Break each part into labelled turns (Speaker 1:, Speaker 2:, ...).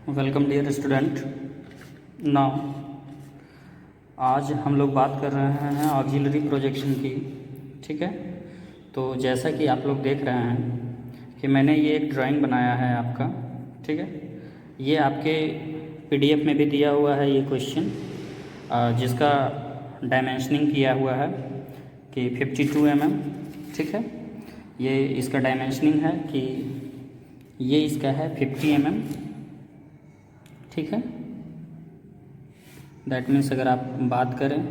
Speaker 1: Welcome dear student. Now आज हम लोग बात कर रहे हैं ऑक्सिलरी प्रोजेक्शन की। ठीक है, तो जैसा कि आप लोग देख रहे हैं कि मैंने ये एक ड्राइंग बनाया है आपका। ठीक है, ये आपके पीडीएफ में भी दिया हुआ है ये क्वेश्चन, जिसका डायमेंशनिंग किया हुआ है कि 52 mm। ठीक है, ये इसका डायमेंशनिंग है कि ये इसका है 50 mm। ठीक है, दैट मीन्स अगर आप बात करें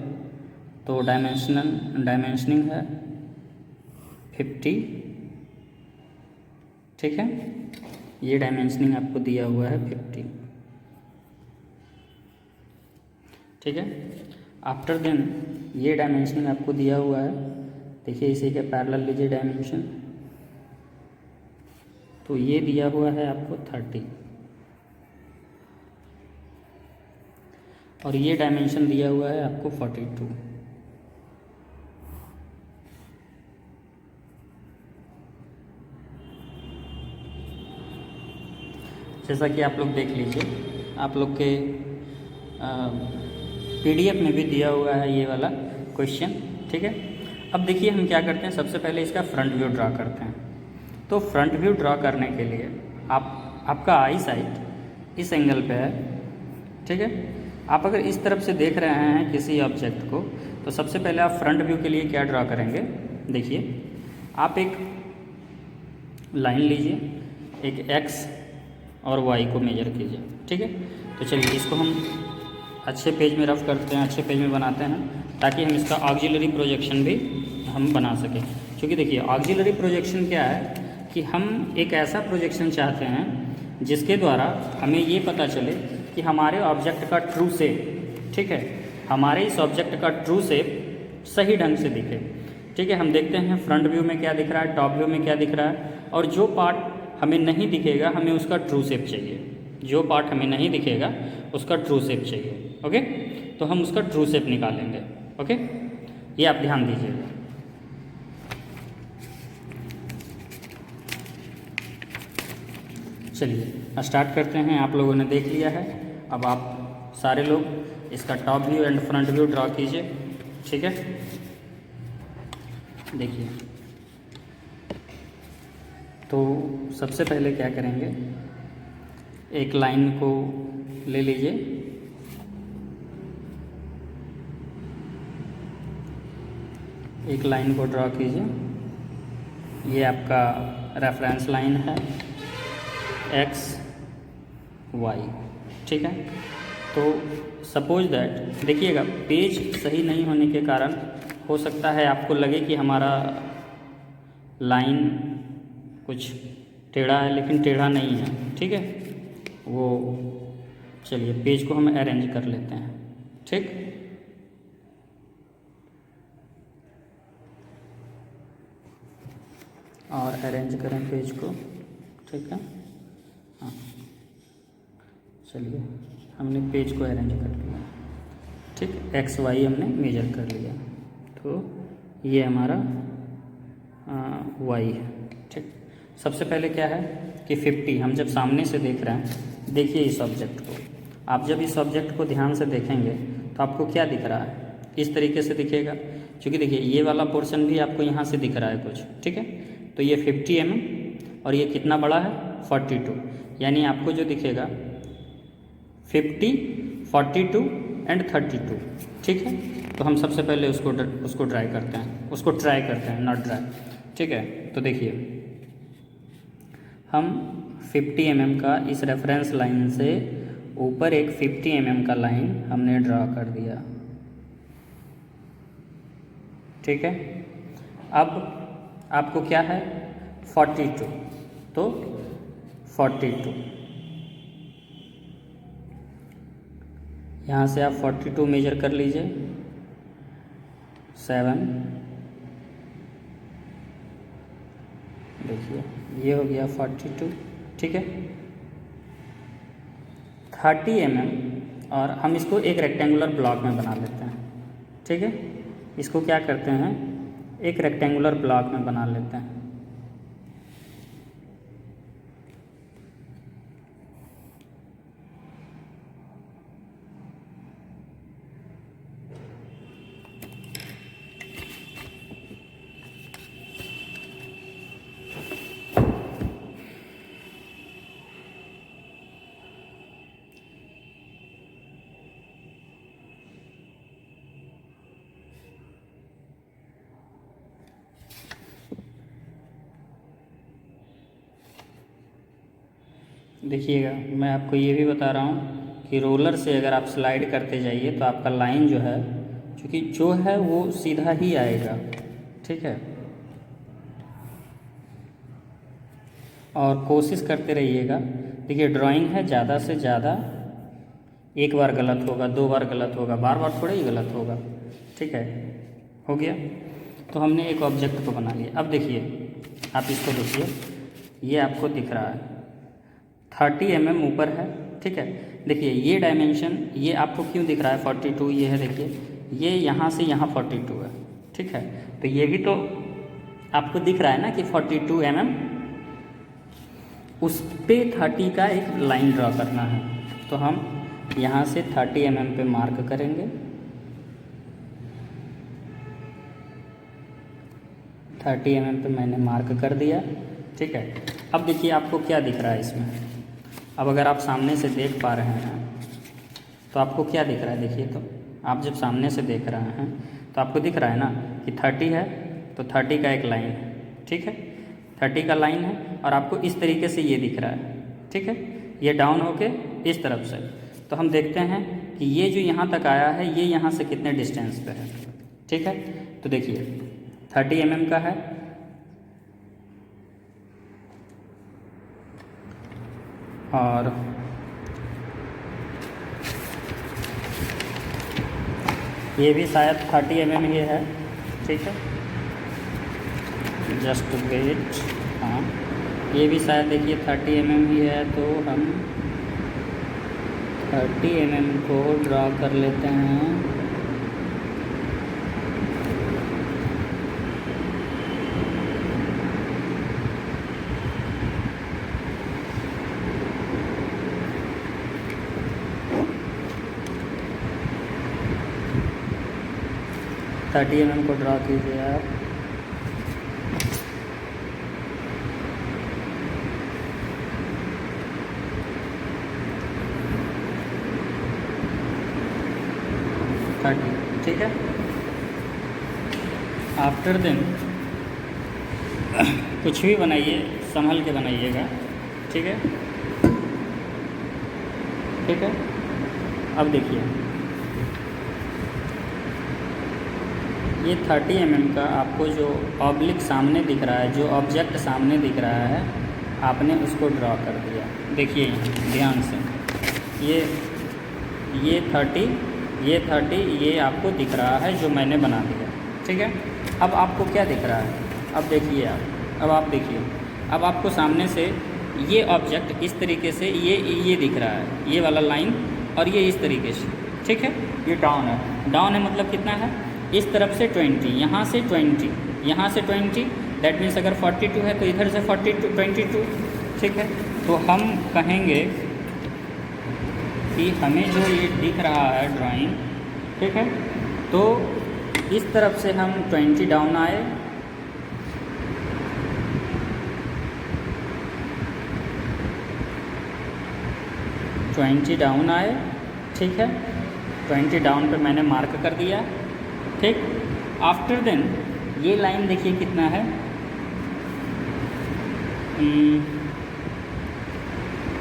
Speaker 1: तो डायमेंशनिंग है 50। ठीक है, ये डायमेंशनिंग आपको दिया हुआ है 50। ठीक है, आफ्टर देन ये डायमेंशनिंग आपको दिया हुआ है। देखिए इसी के पैरेलल लीजिए डायमेंशन, तो ये दिया हुआ है आपको 30 और ये डायमेंशन दिया हुआ है आपको 42। जैसा कि आप लोग देख लीजिए, आप लोग के पीडीएफ में भी दिया हुआ है ये वाला क्वेश्चन। ठीक है, अब देखिए हम क्या करते हैं, सबसे पहले इसका फ्रंट व्यू ड्रा करते हैं। तो फ्रंट व्यू ड्रा करने के लिए आपका आई साइट इस एंगल पे है। ठीक है, आप अगर इस तरफ से देख रहे हैं किसी ऑब्जेक्ट को, तो सबसे पहले आप फ्रंट व्यू के लिए क्या ड्रा करेंगे। देखिए आप एक लाइन लीजिए, एक एक्स और वाई को मेजर कीजिए। ठीक है, तो चलिए इसको हम अच्छे पेज में रफ करते हैं, अच्छे पेज में बनाते हैं, ताकि हम इसका ऑक्सिलरी प्रोजेक्शन भी हम बना सकें। क्योंकि देखिए ऑक्सिलरी प्रोजेक्शन क्या है कि हम एक ऐसा प्रोजेक्शन चाहते हैं जिसके द्वारा हमें ये पता चले कि हमारे ऑब्जेक्ट का ट्रू शेप, ठीक है, हमारे इस ऑब्जेक्ट का ट्रू शेप सही ढंग से दिखे। ठीक है, हम देखते हैं फ्रंट व्यू में क्या दिख रहा है, टॉप व्यू में क्या दिख रहा है, और जो पार्ट हमें नहीं दिखेगा हमें उसका ट्रू शेप चाहिए। जो पार्ट हमें नहीं दिखेगा उसका ट्रू शेप चाहिए। ओके, तो हम उसका ट्रू शेप निकालेंगे। ओके, ये आप ध्यान दीजिएगा। चलिए स्टार्ट करते हैं। आप लोगों ने देख लिया है, अब आप सारे लोग इसका top view and front view draw कीजिए। ठीक है, देखिए तो सबसे पहले क्या करेंगे, एक लाइन को ले लीजिए, एक लाइन को ड्रा कीजिए। ये आपका रेफरेंस लाइन है एक्स वाई। ठीक है, तो सपोज दैट देखिएगा पेज सही नहीं होने के कारण हो सकता है आपको लगे कि हमारा लाइन कुछ टेढ़ा है, लेकिन टेढ़ा नहीं है। ठीक है, वो चलिए पेज को हम अरेंज कर लेते हैं। ठीक, और अरेंज करें पेज को। ठीक है, हाँ चलिए हमने पेज को अरेंज कर लिया। ठीक, एक्स वाई हमने मेजर कर लिया, तो ये हमारा वाई है। ठीक, सबसे पहले क्या है कि 50 हम जब सामने से देख रहे हैं, देखिए इस ऑब्जेक्ट को, आप जब इस ऑब्जेक्ट को ध्यान से देखेंगे तो आपको क्या दिख रहा है, इस तरीके से दिखेगा। क्योंकि देखिए ये वाला पोर्शन भी आपको यहाँ से दिख रहा है कुछ। ठीक है, तो ये 50 mm और ये कितना बड़ा है 42, यानी आपको जो दिखेगा 50, 42 एंड 32। ठीक है, तो हम सबसे पहले उसको ट्राई करते हैं, नॉट ड्राई। ठीक है, तो देखिए हम 50 mm का इस रेफरेंस लाइन से ऊपर एक 50 mm का लाइन हमने ड्रा कर दिया। ठीक है, अब आपको क्या है 42, तो 42 यहाँ से आप 42 मेजर कर लीजिए, 7, देखिए ये हो गया 42। ठीक है, 30 mm और हम इसको एक रेक्टेंगुलर ब्लॉक में बना लेते हैं। ठीक है, इसको क्या करते हैं, एक रेक्टेंगुलर ब्लॉक में बना लेते हैं। देखिएगा, मैं आपको ये भी बता रहा हूँ कि रोलर से अगर आप स्लाइड करते जाइए तो आपका लाइन जो है, क्योंकि जो है वो सीधा ही आएगा, ठीक है। और कोशिश करते रहिएगा। देखिए ड्राइंग है, ज़्यादा से ज़्यादा एक बार गलत होगा, 2 बार गलत होगा, बार बार थोड़ा ही गलत होगा, ठीक है। हो गया। तो हमने एक ऑब्जेक्ट को बना लिया। अब देखिए, आप इसको देखिए, ये आपको दिख रहा है 30 mm ऊपर है, ठीक है। देखिए ये डायमेंशन, ये आपको क्यों दिख रहा है 42, ये है, देखिए ये यहाँ से यहाँ 42 है, ठीक है। तो ये भी तो आपको दिख रहा है ना कि 42 mm, उस पे 30 का एक लाइन ड्रॉ करना है। तो हम यहाँ से 30 mm पे मार्क करेंगे, 30 mm पे मैंने मार्क कर दिया, ठीक है। अब देखिए आपको क्या दिख रहा है इसमें। अब अगर आप सामने से देख पा रहे हैं तो आपको क्या दिख रहा है, देखिए। तो आप जब सामने से देख रहे हैं तो आपको दिख रहा है ना कि 30 है, तो 30 का एक लाइन है, ठीक है। 30 का लाइन है और आपको इस तरीके से ये दिख रहा है, ठीक है। ये डाउन होके इस तरफ से। तो हम देखते हैं कि ये जो यहाँ तक आया है, ये यहाँ से कितने डिस्टेंस पे है, ठीक है। तो देखिए 30 mm का है, और ये भी शायद 30 mm ही है, ठीक है। जस्ट वेट, हाँ ये भी शायद देखिए 30 mm ही है। तो हम 30 mm को ड्रॉ कर लेते हैं। थर्टी mm को ड्रॉ कीजिए आप। ठीक है। आफ्टर देन कुछ भी बनाइए, संभल के बनाइएगा, ठीक है, ठीक है। अब देखिए ये 30 mm का आपको जो ऑब्लिक सामने दिख रहा है, जो ऑब्जेक्ट सामने दिख रहा है, आपने उसको ड्रॉ कर दिया। देखिए ध्यान से, ये 30, ये आपको दिख रहा है जो मैंने बना दिया, ठीक है। अब आपको क्या दिख रहा है, अब देखिए आप देखिए, अब आपको सामने से ये ऑब्जेक्ट इस तरीके से ये दिख रहा है, ये वाला लाइन, और ये इस तरीके से, ठीक है। ये डाउन है मतलब कितना है, इस तरफ से 20, यहाँ से 20, यहाँ से 20, दैट मीन्स अगर 42 है तो इधर से 22, ठीक है। तो हम कहेंगे कि हमें जो ये दिख रहा है ड्राइंग, ठीक है, तो इस तरफ से हम 20 डाउन आए, ठीक है। 20 डाउन पे मैंने मार्क कर दिया, ठीक। आफ्टर देन ये लाइन देखिए कितना है,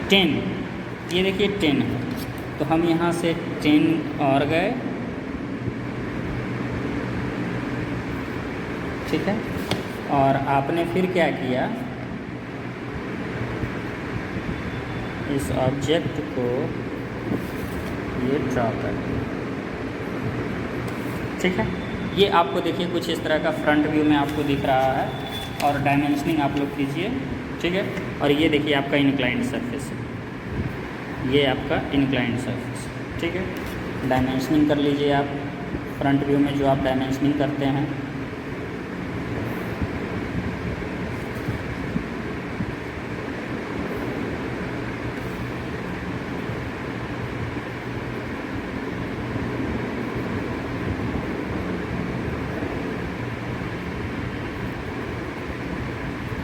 Speaker 1: 10, ये देखिए 10 है। तो हम यहाँ से 10 और गए, ठीक है। और आपने फिर क्या किया, इस ऑब्जेक्ट को ये ड्रॉ कर दिया, ठीक है। ये आपको देखिए कुछ इस तरह का फ्रंट व्यू में आपको दिख रहा है, और डायमेंशनिंग आप लोग कीजिए, ठीक है। और ये देखिए आपका इंक्लाइंड सरफेस है, ये आपका इंक्लाइंड सरफेस, ठीक है। डायमेंशनिंग कर लीजिए आप, फ्रंट व्यू में जो आप डायमेंशनिंग करते हैं।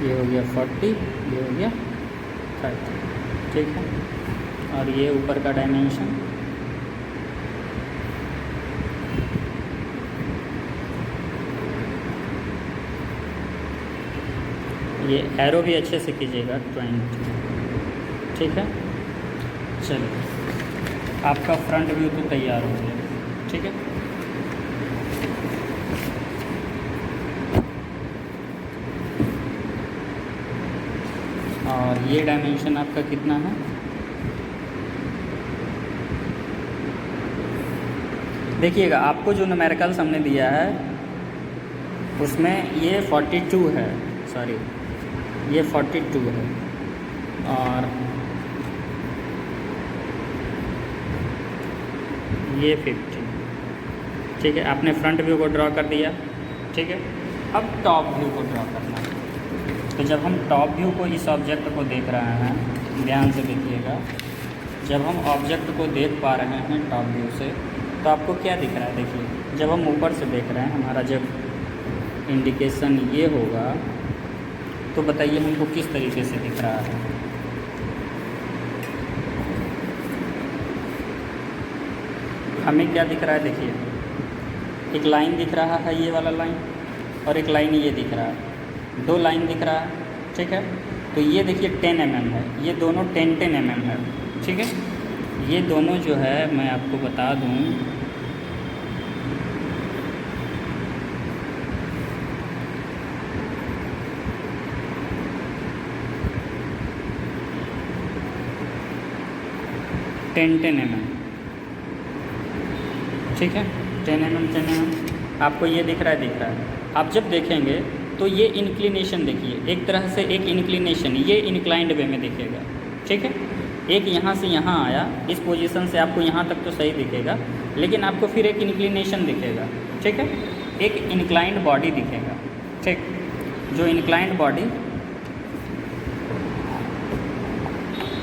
Speaker 1: ये हो गया 40, ये हो गया 30, ठीक है। और ये ऊपर का डायमेंशन, ये एरो भी अच्छे से कीजिएगा 20, ठीक है। चलिए, आपका फ्रंट व्यू तो तैयार हो गया, ठीक है। और ये डायमेंशन आपका कितना है, देखिएगा आपको जो न्यूमेरिकल्स हमने दिया है उसमें ये 42 है, सॉरी ये 42 है, और ये 50, ठीक है। आपने फ्रंट व्यू को ड्रॉ कर दिया, ठीक है। अब टॉप व्यू को ड्रॉ करना है। तो जब हम टॉप व्यू को, इस ऑब्जेक्ट को देख रहे हैं, ध्यान से देखिएगा, जब हम ऑब्जेक्ट को देख पा रहे हैं टॉप व्यू से, तो आपको क्या दिख रहा है, देखिए जब हम ऊपर से देख रहे हैं, हमारा जब इंडिकेशन ये होगा तो बताइए हमको किस तरीके से दिख रहा है। हमें क्या दिख रहा है, देखिए एक लाइन दिख रहा है, ये वाला लाइन, और एक लाइन ये दिख रहा है, 2 लाइन दिख रहा है, ठीक है। तो ये देखिए 10 mm है, ये दोनों 10 mm है, ठीक है। ये दोनों जो है, मैं आपको बता दूं, टेन mm, ठीक है। 10 mm आपको ये दिख रहा है। आप जब देखेंगे तो ये इंक्लिनेशन देखिए, एक तरह से एक इंक्लिनेशन, ये इंक्लाइंड वे में दिखेगा, ठीक है। एक यहाँ से यहाँ आया, इस पोजीशन से आपको यहाँ तक तो सही दिखेगा, लेकिन आपको फिर एक इंक्लिनेशन दिखेगा, ठीक है। एक इंक्लाइंड बॉडी दिखेगा, ठीक। जो इंक्लाइंड बॉडी,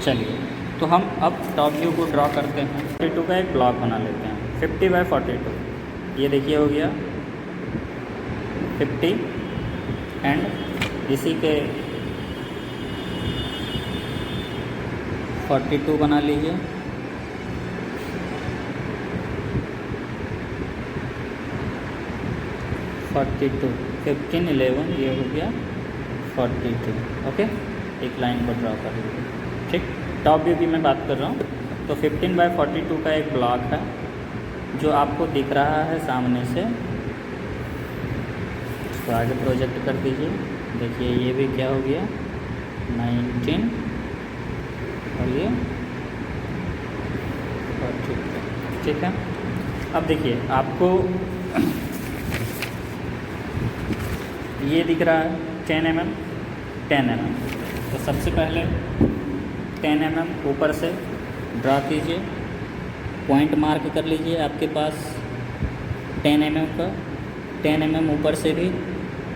Speaker 1: चलिए तो हम अब टॉप व्यू को ड्रॉ करते हैं। 42 का एक ब्लॉक बना लेते हैं, 50/42, ये देखिए हो गया 50, एंड इसी के 42 बना लीजिए, (42) 15, 11, ये हो गया 42, ओके। एक लाइन को ड्रॉ कर लीजिए, ठीक। टॉप व्यू की मैं बात कर रहा हूँ, तो 15/42 का एक ब्लॉक है जो आपको दिख रहा है सामने से। इसको आगे प्रोजेक्ट कर दीजिए, देखिए ये भी क्या हो गया 19, और ये 42, ठीक है। अब देखिए आपको ये दिख रहा है 10 mm, 10 mm। तो सबसे पहले 10 mm ऊपर से ड्रा कीजिए, पॉइंट मार्क कर लीजिए आपके पास 10 mm का, 10 mm ऊपर से भी,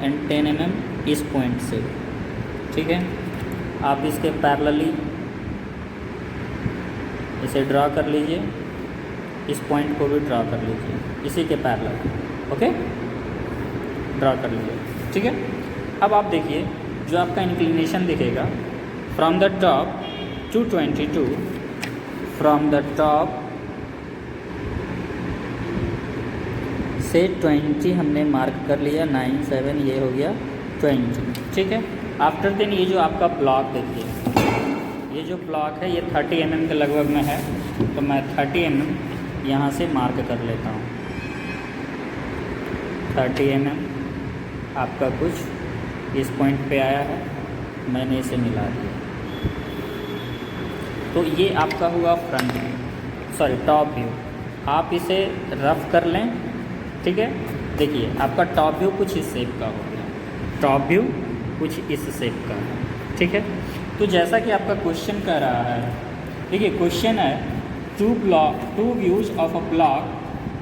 Speaker 1: एंड 10 mm इस पॉइंट से, ठीक है। आप इसके पैरेलली इसे ड्रा कर लीजिए, इस पॉइंट को भी ड्रा कर लीजिए, इसी के पैरेलल, ओके, ड्रा कर लीजिए, ठीक है। अब आप देखिए जो आपका इंक्लिनेशन दिखेगा, from the top 222, from the top से 20 हमने मार्क कर लिया, 9, 7, ये हो गया 20, ठीक है। आफ्टर देन ये जो आपका ब्लॉक देखिए, ये जो ब्लॉक है ये 30 mm के लगभग में है, तो मैं 30 mm यहाँ से मार्क कर लेता हूँ। 30 mm आपका कुछ इस पॉइंट पे आया है, मैंने इसे मिला दिया, तो ये आपका हुआ front view, sorry top view. आप इसे रफ कर लें, ठीक है। देखिए आपका टॉप व्यू कुछ इस शेप का हो गया, टॉप व्यू कुछ इस शेप का है, ठीक है। तो जैसा कि आपका क्वेश्चन कह रहा है, देखिए क्वेश्चन है two views of a block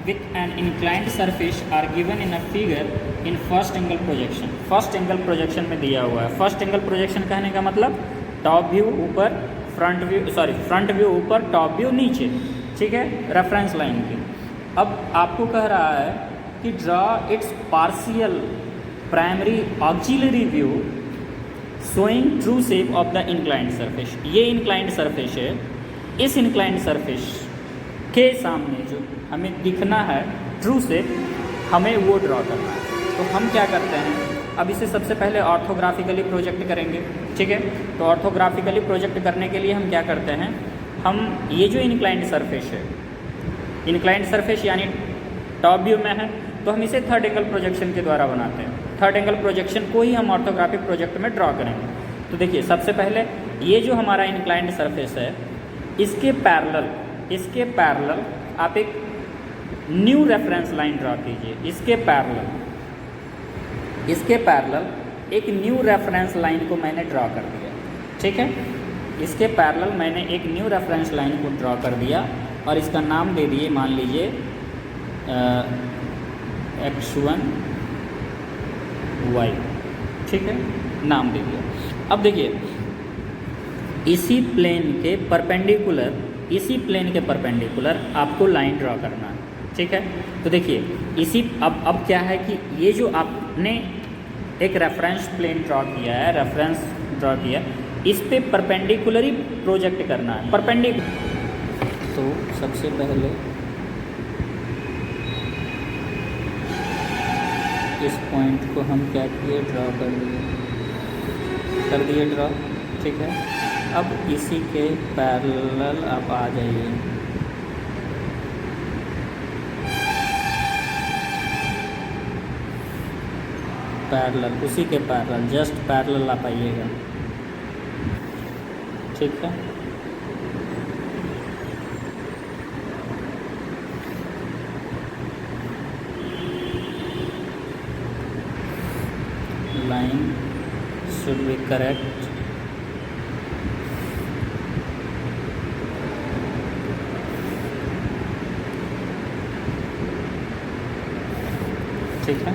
Speaker 1: with an inclined surface are given in a figure in first angle projection. First angle projection में दिया हुआ है। फर्स्ट एंगल प्रोजेक्शन कहने का मतलब टॉप व्यू ऊपर, फ्रंट व्यू ऊपर, टॉप व्यू नीचे, ठीक है, रेफरेंस लाइन की। अब आपको कह रहा है कि draw it's partial primary auxiliary view showing true shape of the inclined surface. ये इंक्लाइंड सरफेस है, इस इंक्लाइंड सरफेस के सामने जो हमें दिखना है ट्रू शेप, हमें वो ड्रॉ करना है। तो हम क्या करते हैं, अब इसे सबसे पहले ऑर्थोग्राफिकली प्रोजेक्ट करेंगे, ठीक है। तो ऑर्थोग्राफिकली प्रोजेक्ट करने के लिए हम क्या करते हैं, हम ये जो इंक्लाइंड सरफेस है, इंक्लाइंड सरफेस यानी टॉप व्यू में है, तो हम इसे थर्ड एंगल प्रोजेक्शन के द्वारा बनाते हैं। थर्ड एंगल प्रोजेक्शन को ही हम ऑर्थोग्राफिक प्रोजेक्ट में ड्रॉ करेंगे। तो देखिए सबसे पहले ये जो हमारा इंक्लाइंड सरफेस है, इसके पैरेलल आप एक न्यू रेफरेंस लाइन ड्रॉ कीजिए। इसके पैरेलल एक न्यू रेफरेंस लाइन को मैंने ड्रॉ कर दिया, ठीक है। इसके पैरेलल मैंने एक न्यू रेफरेंस लाइन को ड्रॉ कर दिया और इसका नाम दे दिए, मान लीजिए x1y, ठीक है, नाम दे दिया। अब देखिए इसी प्लेन के परपेंडिकुलर आपको लाइन ड्रॉ करना है, ठीक है। तो देखिए अब क्या है कि ये जो आपने एक रेफरेंस प्लेन ड्रॉ किया है, इस पे परपेंडिकुलर ही प्रोजेक्ट करना है, तो सबसे पहले इस पॉइंट को हम क्या किए, ड्रॉ कर दिए ड्रॉ, ठीक है। अब इसी के पैरेलल आप आ जाइए, उसी के पैरेलल, जस्ट पैरेलल आप आइएगा, ठीक है। लाइन should be correct, ठीक है।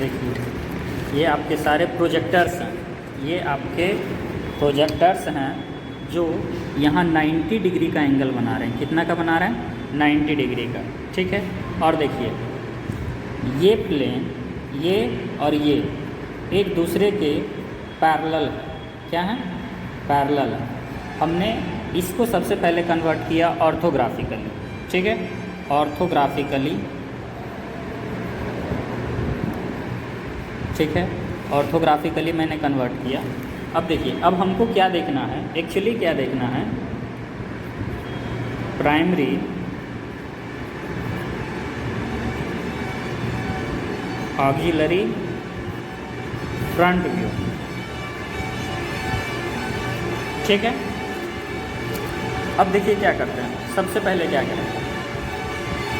Speaker 1: देखिए ये आपके सारे प्रोजेक्टर्स हैं, जो यहाँ 90 डिग्री का एंगल बना रहे हैं। कितना का बना रहे हैं, 90 डिग्री का, ठीक है। और देखिए ये प्लेन, ये और ये एक दूसरे के पैरेलल क्या है, पैरेलल है। हमने इसको सबसे पहले कन्वर्ट किया ऑर्थोग्राफिकली, ठीक है, ऑर्थोग्राफिकली मैंने कन्वर्ट किया। अब देखिए अब हमको क्या देखना है, एक्चुअली क्या देखना है, प्राइमरी ऑक्सिलरी फ्रंट व्यू, ठीक है। अब देखिए क्या करते हैं, सबसे पहले क्या करें,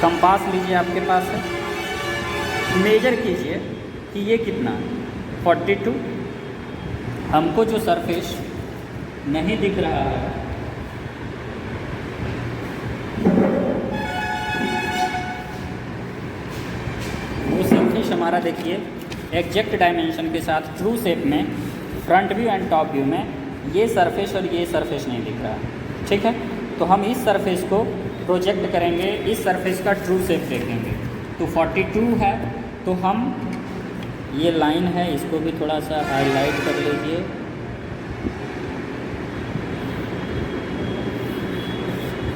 Speaker 1: कंपास लीजिए, आपके पास है, मेजर कीजिए कि ये कितना है, 42। हमको जो सरफेस नहीं दिख रहा है वो सरफेस हमारा देखिए एग्जैक्ट डायमेंशन के साथ ट्रू शेप में front view and top view में ये सरफेस और ये सरफेस नहीं दिख रहा है, ठीक है। तो हम इस सरफेस को प्रोजेक्ट करेंगे, इस सरफेस का ट्रू शेप देखेंगे। तो 42 है, तो हम ये लाइन है, इसको भी थोड़ा सा हाईलाइट कर लीजिए,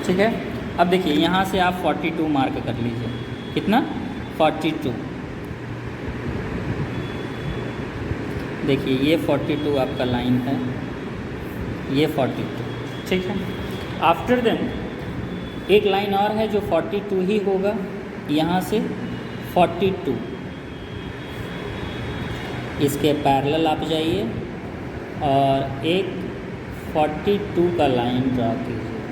Speaker 1: ठीक है। अब देखिए यहाँ से आप 42 मार्क कर लीजिए, कितना, 42। देखिए ये 42 आपका लाइन है, ये 42, ठीक है। आफ्टर देन एक लाइन और है जो 42 ही होगा, यहाँ से 42 इसके पैरेलल आप जाइए और एक 42 का लाइन ड्रा कीजिए,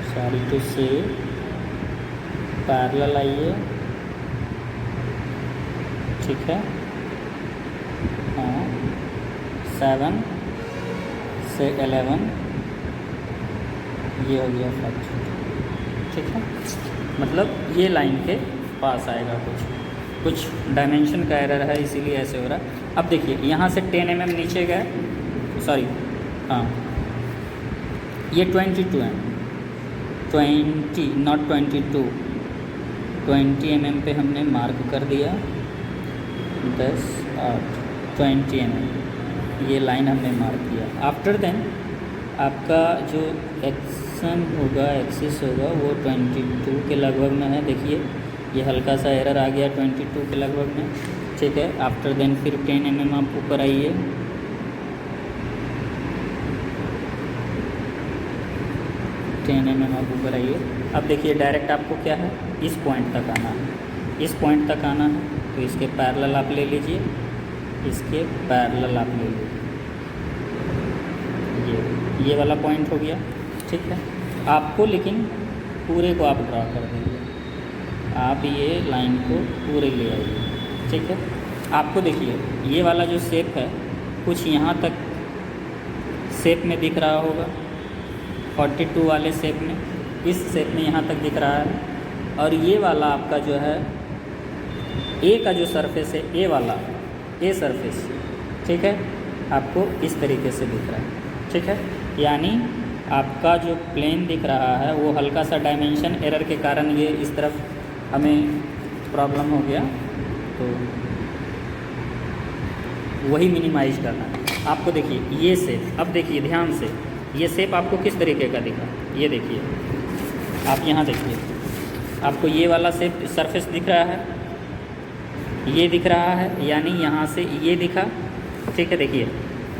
Speaker 1: सॉरी टू से पैरेलल आइए, ठीक है। हाँ 7 से 11 ये हो गया 42, ठीक है। मतलब ये लाइन के पास आएगा, कुछ डायमेंशन का एरर है इसीलिए ऐसे हो रहा है। अब देखिए यहाँ से 10 mm नीचे गए, सॉरी हाँ ये 22 है, 20 नॉट 22, 20 mm पे हमने मार्क कर दिया, 10 8 20 mm ये लाइन हमने मार्क किया। आफ्टर देन आपका जो एक्सिस होगा वो 22 के लगभग में है। देखिए ये हल्का सा एरर आ गया 22 के लगभग में, ठीक है। आफ्टर देन फिर 10 mm आप ऊपर आइए, 10 mm आप ऊपर आइए। अब देखिए डायरेक्ट आपको क्या है, इस पॉइंट तक आना है, इस पॉइंट तक आना है, तो इसके पैरेलल आप ले लीजिए, इसके पैरेलल आप ले लीजिए, ये वाला पॉइंट हो गया, ठीक है। आपको लेकिन पूरे को आप ड्रा कर दीजिए, आप ये लाइन को पूरे ले आइए, ठीक है। आपको देखिए ये वाला जो शेप है कुछ यहाँ तक शेप में दिख रहा होगा, 42 वाले शेप में, इस शेप में यहाँ तक दिख रहा है। और ये वाला आपका जो है ए का जो सरफेस है, ए वाला, ए सरफेस, ठीक है, आपको इस तरीके से दिख रहा है, ठीक है। यानी आपका जो प्लेन दिख रहा है वो हल्का सा डायमेंशन एरर के कारण ये इस तरफ हमें प्रॉब्लम हो गया, तो वही मिनिमाइज करना है आपको। देखिए ये शेप, अब देखिए ध्यान से, ये शेप आपको किस तरीके का दिखा, ये देखिए आप यहाँ देखिए, आपको ये वाला शेप सरफेस दिख रहा है, ये दिख रहा है, यानी यहाँ से ये दिखा, ठीक है। देखिए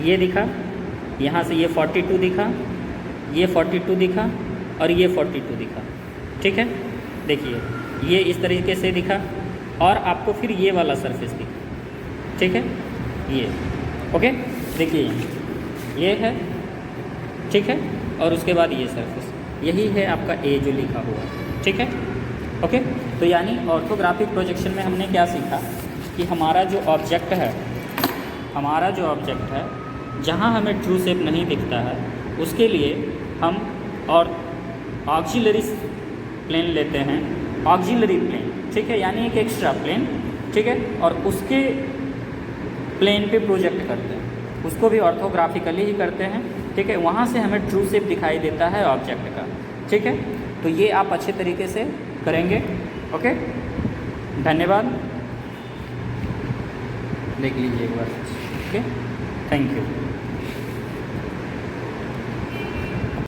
Speaker 1: ये दिखा, यहाँ से ये 42 दिखा, ये 42 दिखा और ये 42 दिखा, ठीक है। देखिए ये इस तरीके से दिखा और आपको फिर ये वाला सरफेस दिखा, ठीक है, ये ओके। देखिए ये है, ठीक है, और उसके बाद ये सरफेस, यही है आपका ए जो लिखा हुआ, ठीक है, ओके। तो यानी ऑर्थोग्राफिक प्रोजेक्शन में हमने क्या सीखा कि हमारा जो ऑब्जेक्ट है, हमारा जो ऑब्जेक्ट है जहाँ हमें ट्रू शेप नहीं दिखता है उसके लिए हम और ऑक्सिलरी प्लेन लेते हैं, ऑक्सिलरी प्लेन, ठीक है, यानी एक एक्स्ट्रा प्लेन, ठीक है, और उसके प्लेन पे प्रोजेक्ट करते हैं, उसको भी ऑर्थोग्राफिकली ही करते हैं, ठीक है। वहाँ से हमें ट्रू शेप दिखाई देता है ऑब्जेक्ट का, ठीक है। तो ये आप अच्छे तरीके से करेंगे, ओके। धन्यवाद, देख लीजिए एक बार, ओके, थैंक यू।